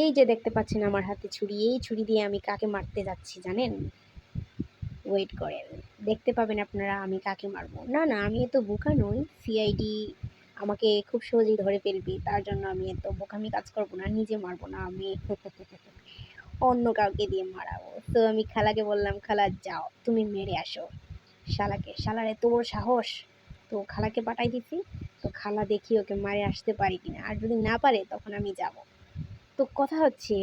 এই যে দেখতে পাচ্ছেন আমার হাতে ছুরি, এই ছুরি দিয়ে আমি কাকে মারতে যাচ্ছি জানেন? ওয়েট করেন, দেখতে পাবেন আপনারা আমি কাকে মারবো। না না, আমি এত বোকা নই। সিআইডি আমাকে খুব সহজেই ধরে ফেলবে, তার জন্য আমি এত বোকামি কাজ করব না, নিজে মারবো না আমি। অন্য কাউকে দিয়ে মারাবো। তো আমি খালাকে বললাম, খালা যাও তুমি মেরে আসো শালাকে। শালার এত বড় সাহস! তো খালাকে পাঠাই দিছি। তো খালা দেখি ওকে মারে আসতে পারি কিনা, আর যদি না পারে তখন আমি যাব। তো কথা হচ্ছে,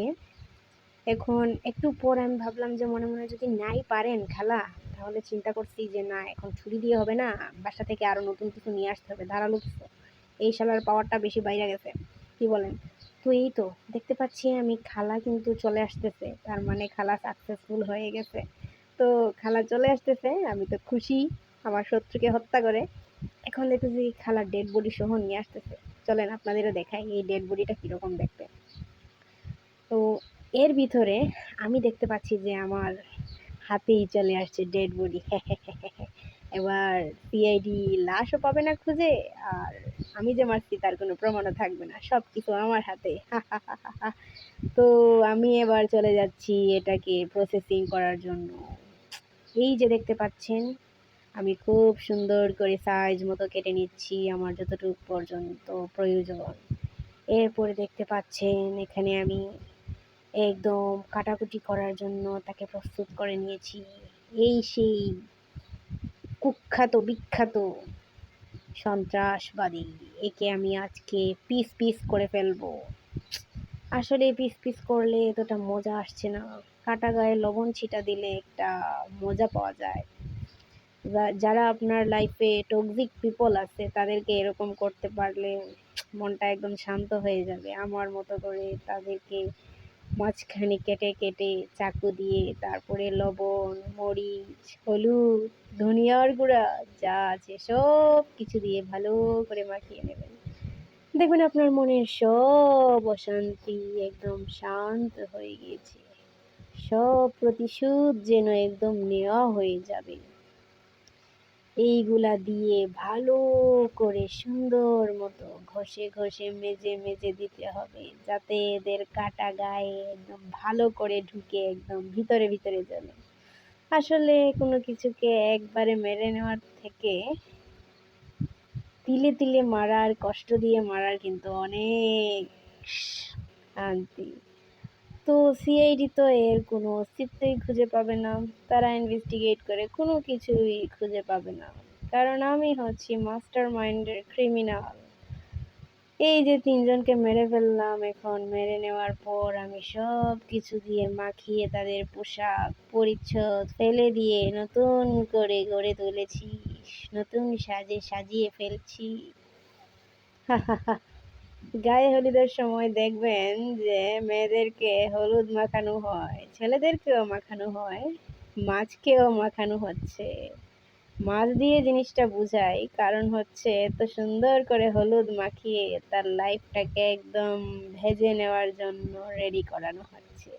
এখন একটু পর আমি ভাবলাম যে মনে মনে যদি নাই পারেন খালা, তাহলে চিন্তা করছি যে না, এখন ছুরি দিয়ে হবে না, বাসা থেকে আরো নতুন কিছু নিয়ে আসতে হবে, ধারালো কিছু। এই শালার পাওয়ারটা বেশি বাইরে গেছে, কি বলেন? তো এই তো দেখতে পাচ্ছি আমি, খালা কিন্তু চলে আসতেছে, তার মানে খালা সাকসেসফুল হয়ে গেছে। তো খালা চলে আসতেছে, আমি তো খুশি আমার শত্রুকে হত্যা করে। এখন দেখতেছি খালা ডেড বডি সহ নিয়ে আসতেছে। চলেন আপনাদেরও দেখাই এই ডেড বডিটা কিরকম দেখতে। তো এর ভিতরে আমি দেখতে পাচ্ছি যে আমার হাতেই চলে আসছে ডেড বডি। এবার সিআইডি লাশও পাবে না খুঁজে, আর আমি যে মারছি তার কোনো প্রমাণও থাকবে না, সব কিছু আমার হাতে। তো আমি এবার চলে যাচ্ছি এটাকে প্রসেসিং করার জন্য। এই যে দেখতে পাচ্ছেন আমি খুব সুন্দর করে সাইজ মতো কেটে নিচ্ছি আমার যতটুকু পর্যন্ত প্রয়োজন। এরপরে দেখতে পাচ্ছেন এখানে আমি একদম কাটাকুটি করার জন্য তাকে প্রস্তুত করে নিয়েছি। এই সেই কুখ্যাত বিখ্যাত সন্ত্রাসবাদী, একে আমি আজকে পিস পিস করে ফেলবো। আসলে পিস পিস করলে এতটা মজা আসছে না, কাটা গায়ে লবণ ছিটা দিলে একটা মজা পাওয়া যায়। যারা আপনার লাইফে টক্সিক পিপল আছে তাদেরকে এরকম করতে পারলে মনটা একদম শান্ত হয়ে যাবে। আমার মতো করে তাদেরকে মাঝখানে কেটে কেটে চাকু দিয়ে, তারপরে লবণ, মরিচ, হলুদ, ধনিয়ার গুঁড়া যা আছে সব কিছু দিয়ে ভালো করে মাখিয়ে নেবেন। দেখবেন আপনার মনের সব অশান্তি একদম শান্ত হয়ে গিয়েছে, সব প্রতিশোধ যেন একদম নেওয়া হয়ে যাবে। এইগুলা দিয়ে ভালো করে সুন্দর মতো ঘষে ঘষে মেজে মেজে দিতে হবে, যাতে এদের কাটা গায়ে একদম ভালো করে ঢুকে একদম ভিতরে ভিতরে চলে। আসলে কোনো কিছুকে একবারে মেরে নেওয়ার থেকে তিলে তিলে মারার, কষ্ট দিয়ে মারার কিন্তু অনেক শান্তি। তো সিআইডি তো এর কোনো অস্তিত্বই খুঁজে পাবে না, তারা ইনভেস্টিগেট করে কোনো কিছুই খুঁজে পাবে না, কারণ আমি হচ্ছি মাস্টার মাইন্ডের ক্রিমিনাল। এই যে তিনজনকে মেরে ফেললাম, এখন মেরে নেওয়ার পর আমি সব কিছু দিয়ে মাখিয়ে তাদের পোশাক পরিচ্ছদ ফেলে দিয়ে নতুন করে গড়ে তুলেছি, নতুন সাজে সাজিয়ে ফেলছি। গায়ে হলুদের সময় দেখবেন যে মেয়েদেরকে হলুদ মাখানো হয়, ছেলেদেরকেও মাখানো হয়, মাছকেও মাখানো হচ্ছে। মাছ দিয়ে জিনিসটা বুঝাই, কারণ হচ্ছে এত সুন্দর করে হলুদ মাখিয়ে তার লাইফটাকে একদম ভেজে নেওয়ার জন্য রেডি করানো হচ্ছে।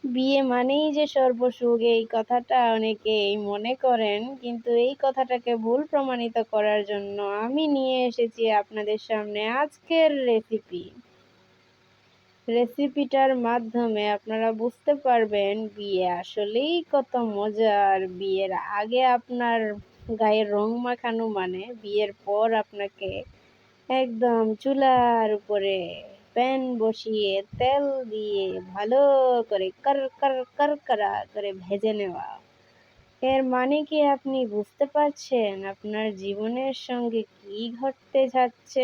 বিয়ে মানেই যে সর্বসুখ, এই কথাটা অনেকেই মনে করেন, কিন্তু এই কথাটাকে ভুল প্রমাণিত করার জন্য আমি নিয়ে এসেছি আপনাদের সামনে আজকের রেসিপি। রেসিপিটার মাধ্যমে আপনারা বুঝতে পারবেন বিয়ে আসলেই কত মজার। বিয়ের আগে আপনার গায়ে রং মাখানো মানে বিয়ের পর আপনাকে একদম চুলার উপরে প্যান বসিয়ে তেল দিয়ে ভালো করে কড়কড়া করে ভেজে নেওয়া। এর মানে কি আপনি বুঝতে পারছেন আপনার জীবনের সঙ্গে কি ঘটতে যাচ্ছে?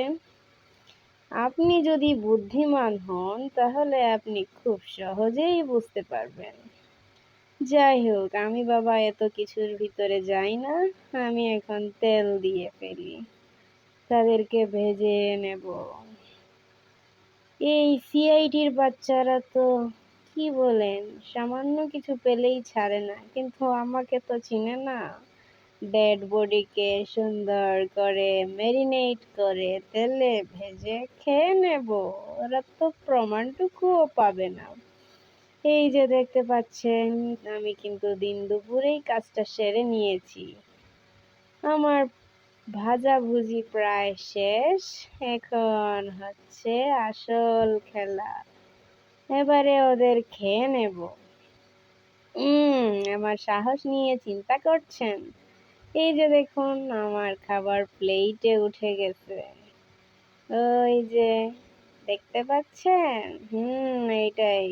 আপনি যদি বুদ্ধিমান হন তাহলে আপনি খুব সহজেই বুঝতে পারবেন। যাই হোক, আমি বাবা এত কিছুর ভিতরে যাই না, আমি এখন তেল দিয়ে ফেলি, তাদেরকে ভেজে নেব। এই সিআইডির বাচ্চারা তো কি বলেন, সামান্য কিছু পেলেই ছাড়ে না, কিন্তু আমাকে তো চিনে না। ডেড বডিকে সুন্দর করে ম্যারিনেট করে তেলে ভেজে খেয়ে নেব, ওরা তো প্রমাণটুকুও পাবে না। এই যে দেখতে পাচ্ছেন আমি কিন্তু দিন দুপুরেই কাজটা সেরে নিয়েছি। আমার ভাজাভুজি প্রায় শেষ, এখন হচ্ছে আসল খেলা। এবারে ওদের খেয়ে নেব। আমার সাহস নিয়ে চিন্তা করছেন? এই যে দেখুন আমার খাবার প্লেটে উঠে গেছে। ওই যে দেখতে পাচ্ছেন? এইটাই।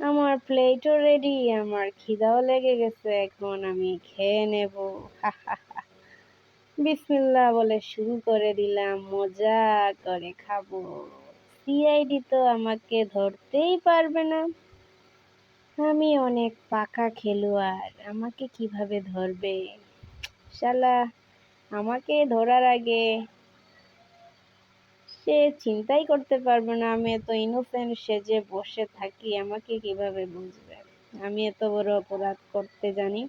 আমার প্লেটও রেডি, আমার খিদাও লেগে গেছে, এখন আমি খেয়ে নেব। বিসমিল্লাহ বলে শুরু করে দিলাম, মজা করে খাবো। সিআইডি তো আমাকে ধরতেই পারবে না। আমি অনেক পাকা খেলোয়াড়, আমাকে কিভাবে ধরবে? শালা আমাকে ধরার আগে সে চিন্তাই করতে পারবে না আমি এত ইনোসেন্ট সেজে বসে থাকি, আমাকে কিভাবে বুঝবে আমি এত বড় অপরাধ করতে জানি।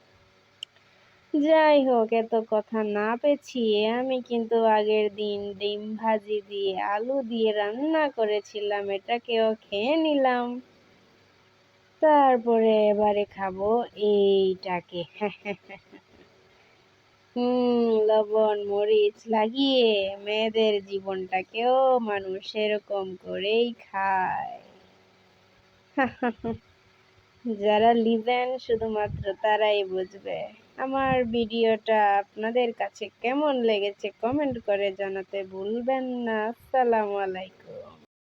যাই হোক, এত কথা না পেঁচিয়ে আমি কিন্তু আগের দিন ডিম ভাজি দিয়ে আলু দিয়ে রান্না করেছিলাম, এটাকেও খেয়ে নিলাম। তারপরে এবারে খাবো এইটাকে। লবণ মরিচ লাগিয়ে মেয়েদের জীবনটাকেও মানুষ এরকম করেই খায়। যারা লিবেন শুধুমাত্র তারাই বুঝবে। আমার ভিডিওটা আপনাদের কাছে কেমন লেগেছে কমেন্ট করে জানাতে ভুলবেন না। আসসালামু আলাইকুম।